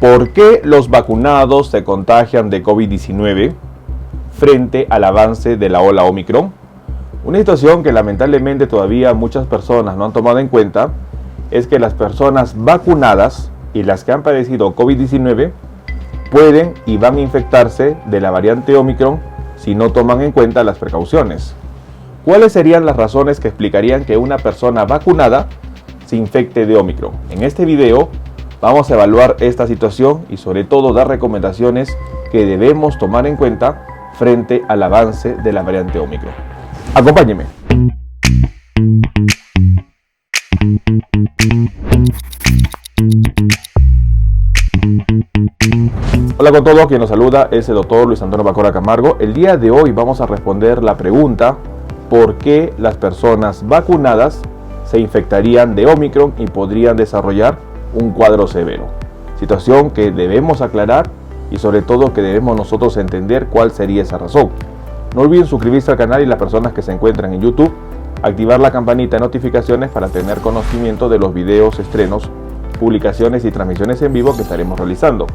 ¿Por qué los vacunados se contagian de COVID-19 frente al avance de la ola Omicron? Una situación que lamentablemente todavía muchas personas no han tomado en cuenta es que las personas vacunadas y las que han padecido COVID-19 pueden y van a infectarse de la variante Omicron si no toman en cuenta las precauciones. ¿Cuáles serían las razones que explicarían que una persona vacunada se infecte de Omicron? En este video vamos a evaluar esta situación y sobre todo dar recomendaciones que debemos tomar en cuenta frente al avance de la variante Omicron. Acompáñenme. Hola con todos, quien nos saluda es el doctor Luis Antonio Bacora Camargo. El día de hoy vamos a responder la pregunta: ¿por qué las personas vacunadas se infectarían de Omicron y podrían desarrollar un cuadro severo? Situación que debemos aclarar y sobre todo que debemos nosotros entender cuál sería esa razón. No olviden suscribirse al canal y las personas que se encuentran en YouTube, activar la campanita de notificaciones para tener conocimiento de los videos, estrenos, publicaciones y transmisiones en vivo que estaremos realizando.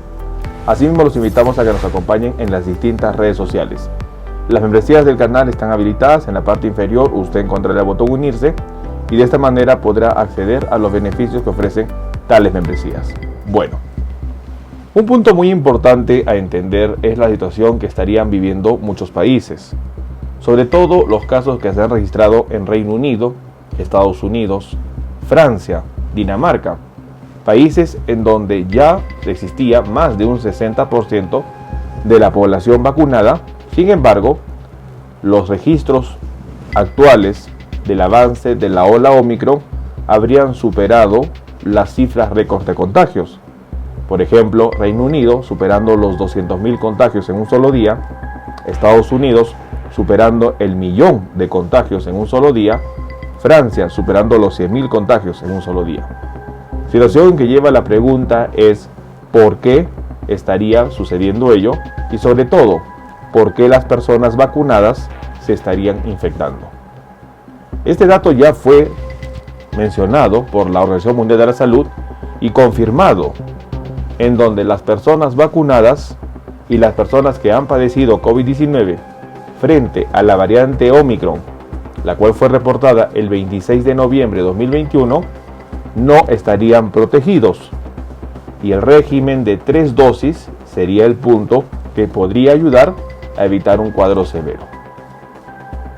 Asimismo, los invitamos a que nos acompañen en las distintas redes sociales. Las membresías del canal están habilitadas. En la parte inferior usted encontrará el botón unirse y de esta manera podrá acceder a los beneficios que ofrecen tales membresías. Bueno, un punto muy importante a entender es la situación que estarían viviendo muchos países, sobre todo los casos que se han registrado en Reino Unido, Estados Unidos, Francia, Dinamarca, países en donde ya existía más de un 60% de la población vacunada. Sin embargo, los registros actuales del avance de la ola Omicron habrían superado las cifras récord de contagios. Por ejemplo, Reino Unido superando los 200.000 contagios en un solo día, Estados Unidos superando el 1.000.000 de contagios en un solo día, Francia superando los 100.000 contagios en un solo día. Situación que lleva a la pregunta es: ¿por qué estaría sucediendo ello? Y sobre todo, ¿por qué las personas vacunadas se estarían infectando? Este dato ya fue mencionado por la Organización Mundial de la Salud y confirmado, en donde las personas vacunadas y las personas que han padecido COVID-19 frente a la variante Omicron, la cual fue reportada el 26 de noviembre de 2021, no estarían protegidos. Y el régimen de 3 dosis sería el punto que podría ayudar a evitar un cuadro severo.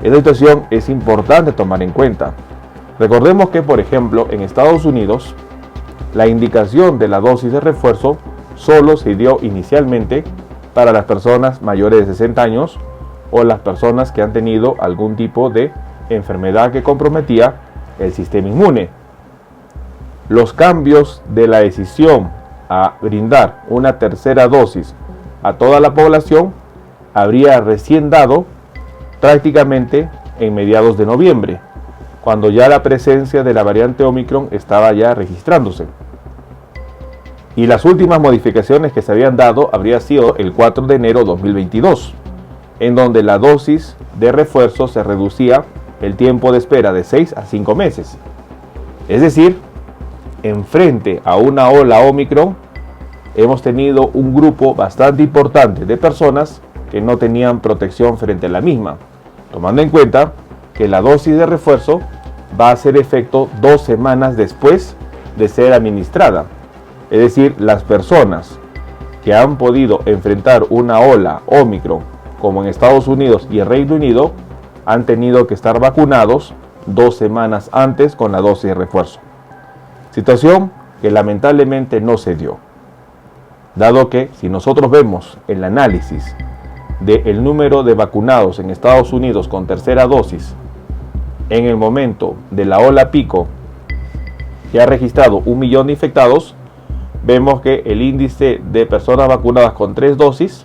Esta situación es importante tomar en cuenta. Recordemos que, por ejemplo, en Estados Unidos, la indicación de la dosis de refuerzo solo se dio inicialmente para las personas mayores de 60 años o las personas que han tenido algún tipo de enfermedad que comprometía el sistema inmune. Los cambios de la decisión a brindar una tercera dosis a toda la población habría recién dado prácticamente en mediados de noviembre, cuando ya la presencia de la variante Omicron estaba ya registrándose. Y las últimas modificaciones que se habían dado habría sido el 4 de enero de 2022, en donde la dosis de refuerzo se reducía el tiempo de espera de 6 a 5 meses. Es decir, frente a una ola Omicron, hemos tenido un grupo bastante importante de personas que no tenían protección frente a la misma, tomando en cuenta que la dosis de refuerzo va a hacer efecto 2 semanas después de ser administrada. Es decir, las personas que han podido enfrentar una ola Omicron, como en Estados Unidos y el Reino Unido, han tenido que estar vacunados 2 semanas antes con la dosis de refuerzo. Situación que lamentablemente no se dio, dado que si nosotros vemos el análisis del número de vacunados en Estados Unidos con tercera dosis en el momento de la ola pico, que ha registrado 1.000.000 de infectados, vemos que el índice de personas vacunadas con 3 dosis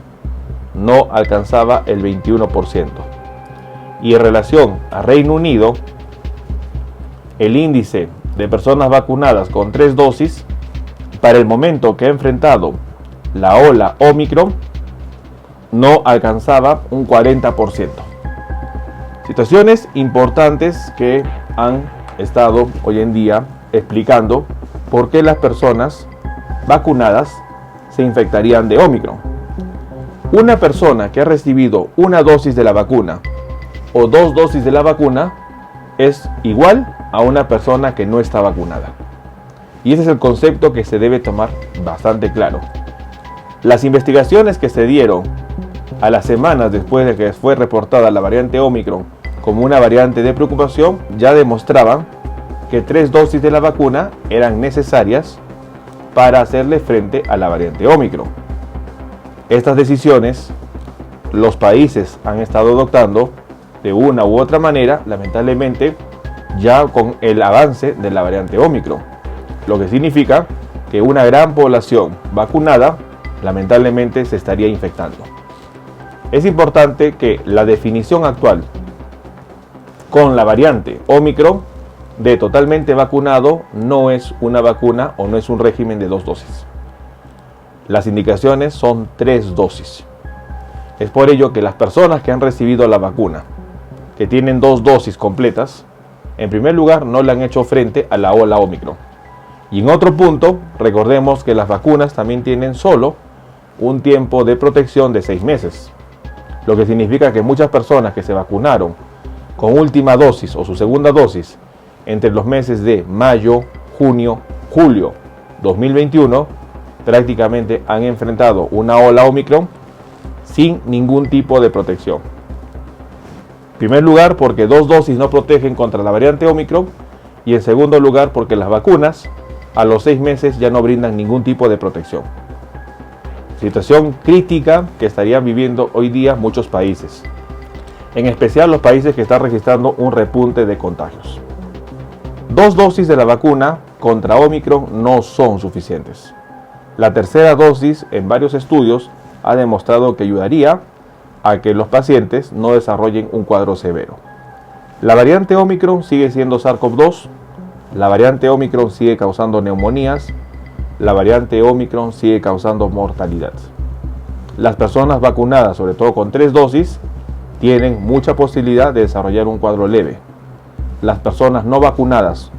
no alcanzaba el 21%. Y en relación a Reino Unido, el índice de personas vacunadas con 3 dosis para el momento que ha enfrentado la ola Omicron no alcanzaba un 40%. Situaciones importantes que han estado hoy en día explicando por qué las personas vacunadas se infectarían de Omicron. Una persona que ha recibido una dosis de la vacuna o 2 dosis de la vacuna es igual a una persona que no está vacunada. Y ese es el concepto que se debe tomar bastante claro. Las investigaciones que se dieron a las semanas después de que fue reportada la variante Omicron como una variante de preocupación ya demostraban que 3 dosis de la vacuna eran necesarias para hacerle frente a la variante Omicron. Estas decisiones los países han estado adoptando de una u otra manera, lamentablemente, ya con el avance de la variante Omicron, lo que significa que una gran población vacunada lamentablemente se estaría infectando. Es importante que la definición actual con la variante Omicron de totalmente vacunado no es una vacuna o no es un régimen de 2 dosis. Las indicaciones son 3 dosis. Es por ello que las personas que han recibido la vacuna, que tienen 2 dosis completas, en primer lugar no le han hecho frente a la ola Omicron. Y en otro punto, recordemos que las vacunas también tienen solo un tiempo de protección de 6 meses. Lo que significa que muchas personas que se vacunaron con última dosis o su segunda dosis entre los meses de mayo, junio, julio 2021, prácticamente han enfrentado una ola Omicron sin ningún tipo de protección. En primer lugar, porque 2 dosis no protegen contra la variante Omicron, y en segundo lugar, porque las vacunas a los 6 meses ya no brindan ningún tipo de protección. Situación crítica que estarían viviendo hoy día muchos países, en especial los países que están registrando un repunte de contagios. 2 dosis de la vacuna contra Omicron no son suficientes. La tercera dosis en varios estudios ha demostrado que ayudaría a que los pacientes no desarrollen un cuadro severo. La variante Omicron sigue siendo SARS-CoV-2, la variante Omicron sigue causando neumonías, la variante Omicron sigue causando mortalidad. Las personas vacunadas, sobre todo con 3 dosis, tienen mucha posibilidad de desarrollar un cuadro leve. Las personas no vacunadas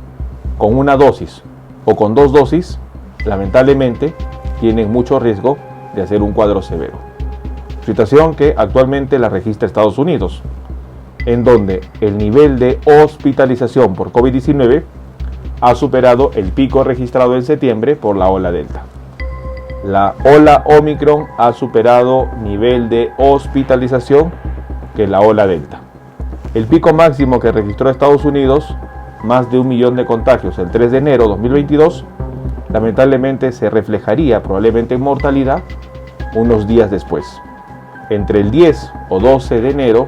con 1 dosis o con 2 dosis, lamentablemente, tienen mucho riesgo de hacer un cuadro severo. Situación que actualmente la registra Estados Unidos, en donde el nivel de hospitalización por COVID-19 ha superado el pico registrado en septiembre por la ola Delta. La ola Omicron ha superado nivel de hospitalización que la ola Delta. El pico máximo que registró Estados Unidos, más de 1 millón de contagios el 3 de enero de 2022, lamentablemente se reflejaría probablemente en mortalidad unos días después. Entre el 10 o 12 de enero,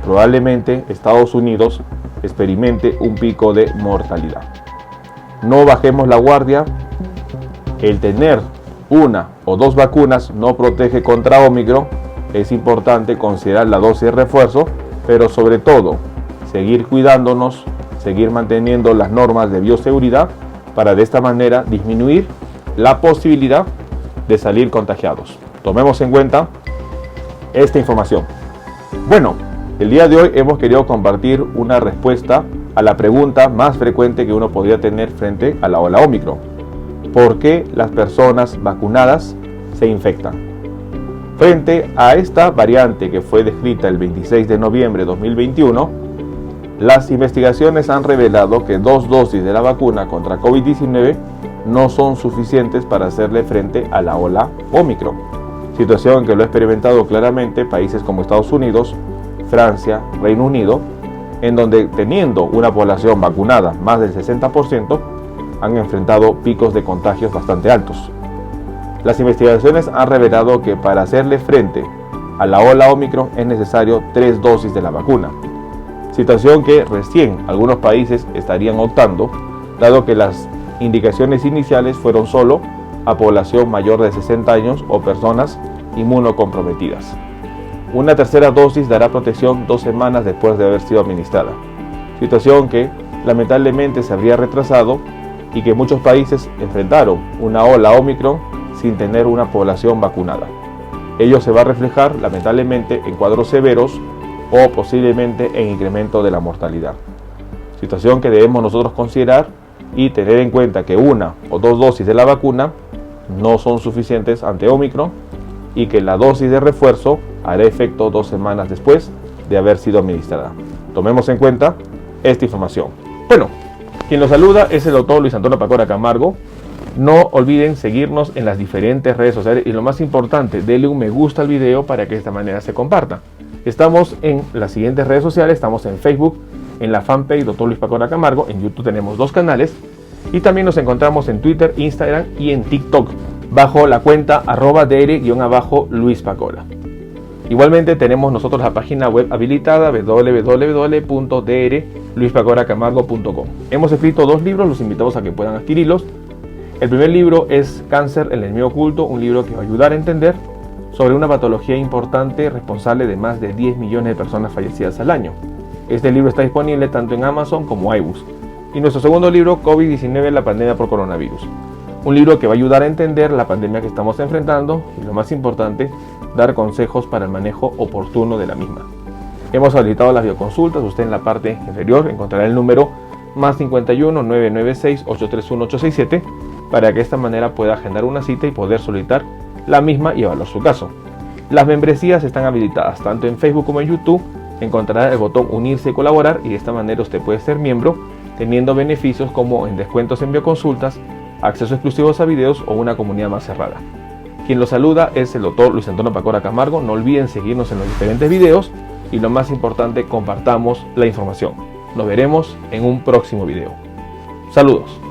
probablemente Estados Unidos experimente un pico de mortalidad. No bajemos la guardia. El tener 1 o 2 vacunas no protege contra Omicron. Es importante considerar la dosis de refuerzo, pero sobre todo seguir cuidándonos, seguir manteniendo las normas de bioseguridad para de esta manera disminuir la posibilidad de salir contagiados. Tomemos en cuenta esta información. Bueno, el día de hoy hemos querido compartir una respuesta a la pregunta más frecuente que uno podría tener frente a la ola Omicron. ¿Por qué las personas vacunadas se infectan? Frente a esta variante que fue descrita el 26 de noviembre de 2021, las investigaciones han revelado que 2 dosis de la vacuna contra COVID-19 no son suficientes para hacerle frente a la ola Omicron. Situación que lo ha experimentado claramente países como Estados Unidos, Francia, Reino Unido, en donde teniendo una población vacunada más del 60%, han enfrentado picos de contagios bastante altos. Las investigaciones han revelado que para hacerle frente a la ola Omicron es necesario 3 dosis de la vacuna. Situación que recién algunos países estarían optando, dado que las indicaciones iniciales fueron solo a población mayor de 60 años o personas inmunocomprometidas. Una tercera dosis dará protección 2 semanas después de haber sido administrada. Situación que lamentablemente se habría retrasado y que muchos países enfrentaron una ola Omicron sin tener una población vacunada. Ello se va a reflejar lamentablemente en cuadros severos o posiblemente en incremento de la mortalidad. Situación que debemos nosotros considerar y tener en cuenta que 1 o 2 dosis de la vacuna no son suficientes ante Omicron y que la dosis de refuerzo hará efecto 2 semanas después de haber sido administrada. Tomemos en cuenta esta información. Bueno, quien los saluda es el doctor Luis Antonio Pacora Camargo. No olviden seguirnos en las diferentes redes sociales y lo más importante, denle un me gusta al video para que de esta manera se comparta. Estamos en las siguientes redes sociales, estamos en Facebook, en la fanpage Dr. Luis Pacora Camargo, en YouTube tenemos 2 canales y también nos encontramos en Twitter, Instagram y en TikTok bajo la cuenta @dr_Luis Pacora. Igualmente tenemos nosotros la página web habilitada www.drluispacoracamargo.com. Hemos escrito 2 libros, los invitamos a que puedan adquirirlos. El primer libro es Cáncer, el enemigo oculto, un libro que va a ayudar a entender sobre una patología importante responsable de más de 10 millones de personas fallecidas al año. Este libro está disponible tanto en Amazon como iBooks. Y nuestro segundo libro, COVID-19, la pandemia por coronavirus. Un libro que va a ayudar a entender la pandemia que estamos enfrentando y, lo más importante, dar consejos para el manejo oportuno de la misma. Hemos habilitado las videoconsultas. Usted en la parte inferior encontrará el número +51 996 831 867 para que de esta manera pueda agendar una cita y poder solicitar la misma y evaluar su caso. Las membresías están habilitadas tanto en Facebook como en YouTube. Encontrará el botón unirse y colaborar y de esta manera usted puede ser miembro teniendo beneficios como en descuentos en bioconsultas, acceso exclusivos a videos o una comunidad más cerrada. Quien los saluda es el doctor Luis Antonio Pacora Camargo. No olviden seguirnos en los diferentes videos y lo más importante, compartamos la información. Nos veremos en un próximo video. Saludos.